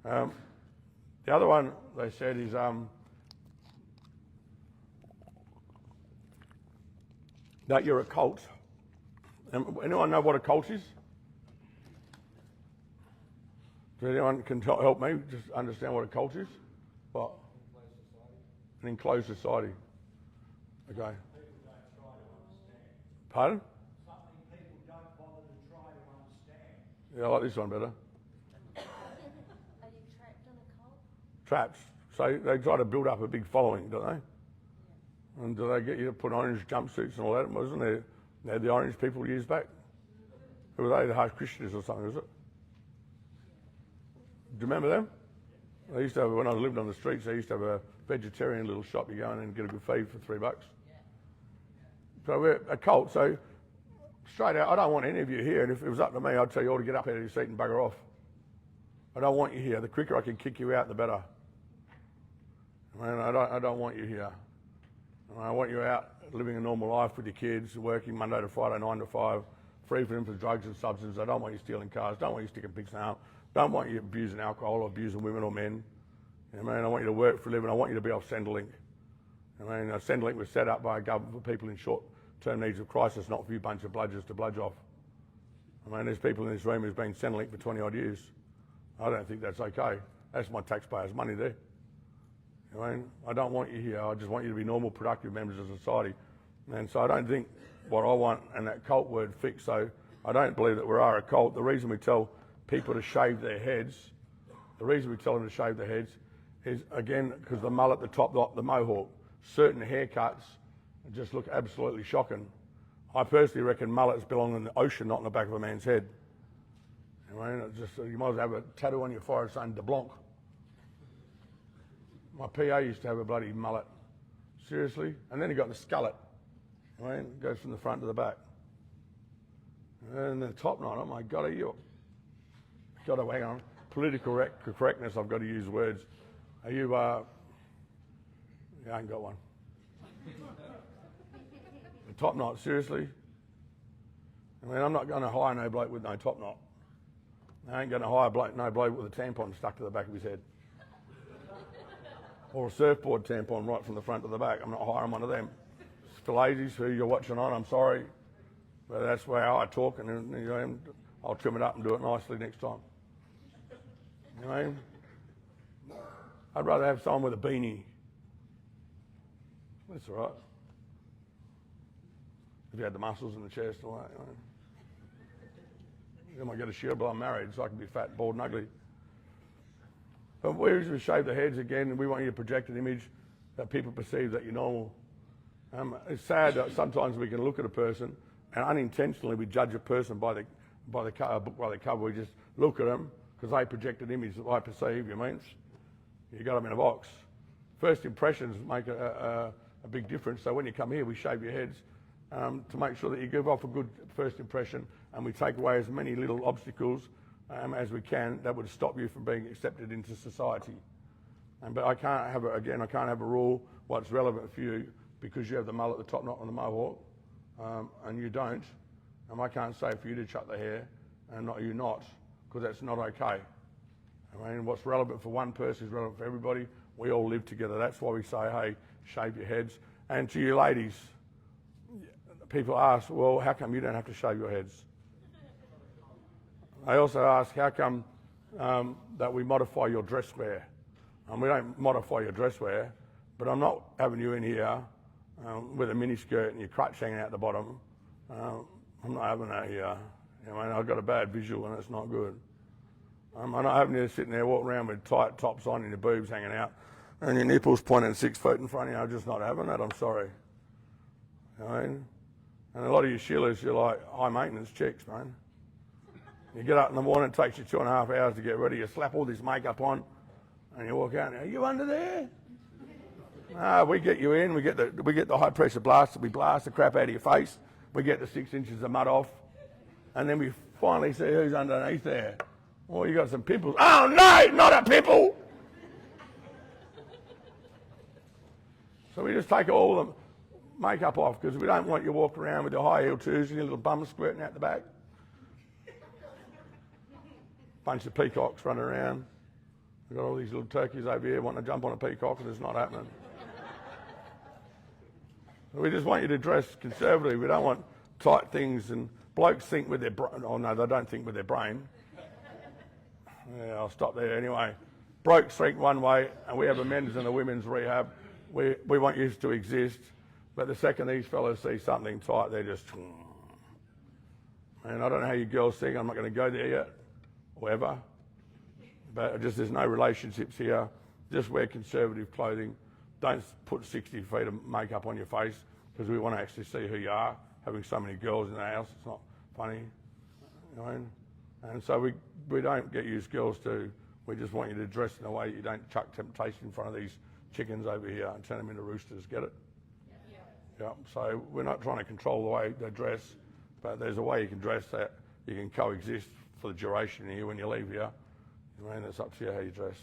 The other one they said is that you're a cult. Anyone know what a cult is? Does anyone can help me just understand what a cult is? What? An enclosed society. Okay. People don't try to understand. Pardon? Something people don't bother to try to understand. Yeah, I like this one better. Are you trapped in a cult? Traps. So they try to build up a big following, don't they? Yeah. And do they get you to put orange jumpsuits and all that? Wasn't there? They had the orange people years back. Who were they? The High Christians or something, was it? Do you remember them? They used to have, when I lived on the streets, they used to have a vegetarian little shop. You go in and get a good feed for $3. So we're a cult. So straight out, I don't want any of you here. And if it was up to me, I'd tell you all to get up out of your seat and bugger off. I don't want you here. The quicker I can kick you out, the better. I don't want you here. I want you out living a normal life with your kids, working Monday to Friday, 9 to 5, free from drugs and substances. I don't want you stealing cars. Don't want you sticking pigs in the house. Don't want you abusing alcohol or abusing women or men. I want you to work for a living. I want you to be off Centrelink. Centrelink was set up by a government for people in short-term needs of crisis, not for you bunch of bludgers to bludge off. There's people in this room who's been Centrelink for 20-odd years. I don't think that's okay. That's my taxpayers' money there. I don't want you here. I just want you to be normal, productive members of society. And so I don't think what I want and that cult word fits. So I don't believe that we are a cult. The reason we tell people to shave their heads, is, again, because the mullet, the top knot, the mohawk, certain haircuts just look absolutely shocking. I personally reckon mullets belong in the ocean, not in the back of a man's head. You might as well have a tattoo on your forehead saying de Blanc. My PA used to have a bloody mullet. Seriously? And then he got the skullet. It goes from the front to the back. And the top knot, oh my God, hang on. Political correctness, I've got to use words. Are you, yeah, I ain't got one. The top knot, seriously? I'm not going to hire no bloke with no top knot. I ain't going to hire no bloke with a tampon stuck to the back of his head. Or a surfboard tampon right from the front to the back. I'm not hiring one of them. For ladies who you're watching on, I'm sorry, but that's how I talk, and I'll trim it up and do it nicely next time. I'd rather have someone with a beanie. That's all right. If you had the muscles in the chest and all that, You might get a shield, but I'm married, so I can be fat, bald, and ugly. But we usually shave the heads again, and we want you to project an image that people perceive that you're normal. It's sad that sometimes we can look at a person and unintentionally we judge a person by the cover. We just look at them because they project an image that I perceive. You got them in a box. First impressions make a big difference. So when you come here, we shave your heads to make sure that you give off a good first impression, and we take away as many little obstacles as we can that would stop you from being accepted into society. But I can't have a rule what's relevant for you because you have the mullet, the top knot, and the mohawk, and you don't. And I can't say for you to cut the hair and not you not, because that's not okay. What's relevant for one person is relevant for everybody. We all live together. That's why we say, hey, shave your heads. And to you ladies, people ask, well, how come you don't have to shave your heads? They also ask, how come that we modify your dress wear? We don't modify your dress wear, but I'm not having you in here with a mini skirt and your crotch hanging out the bottom. I'm not having that here. I've got a bad visual and it's not good. I'm not having you sitting there walking around with tight tops on and your boobs hanging out and your nipples pointing 6 feet in front of you. I'm just not having that, I'm sorry. And a lot of you shillers, you're like high maintenance chicks, man. You get up in the morning, it takes you 2.5 hours to get ready. You slap all this makeup on and you walk out and, are you under there? We get you in, we get the high pressure blaster, we blast the crap out of your face, we get the 6 inches of mud off, and then we finally see who's underneath there. Oh, you got some pimples. Oh no, not a pimple! So we just take all the makeup off because we don't want you walking around with your high heel shoes and your little bum squirting out the back. Bunch of peacocks running around. We've got all these little turkeys over here wanting to jump on a peacock, and it's not happening. We just want you to dress conservatively. We don't want tight things, and blokes think with their brain. Oh no, they don't think with their brain. Yeah, I'll stop there anyway. Blokes think one way, and we have a men's and a women's rehab. We want you to exist, but the second these fellas see something tight, they're just. And I don't know how you girls think. I'm not going to go there yet, or ever. But just there's no relationships here. Just wear conservative clothing. Don't put 60 feet of makeup on your face, because we want to actually see who you are. Having so many girls in the house, it's not funny. You know? And so we don't get you as girls to. We just want you to dress in a way you don't chuck temptation in front of these chickens over here and turn them into roosters. Get it? Yeah. So we're not trying to control the way they dress, but there's a way you can dress that you can coexist for the duration here when you leave here. I mean, it's up to you how you dress.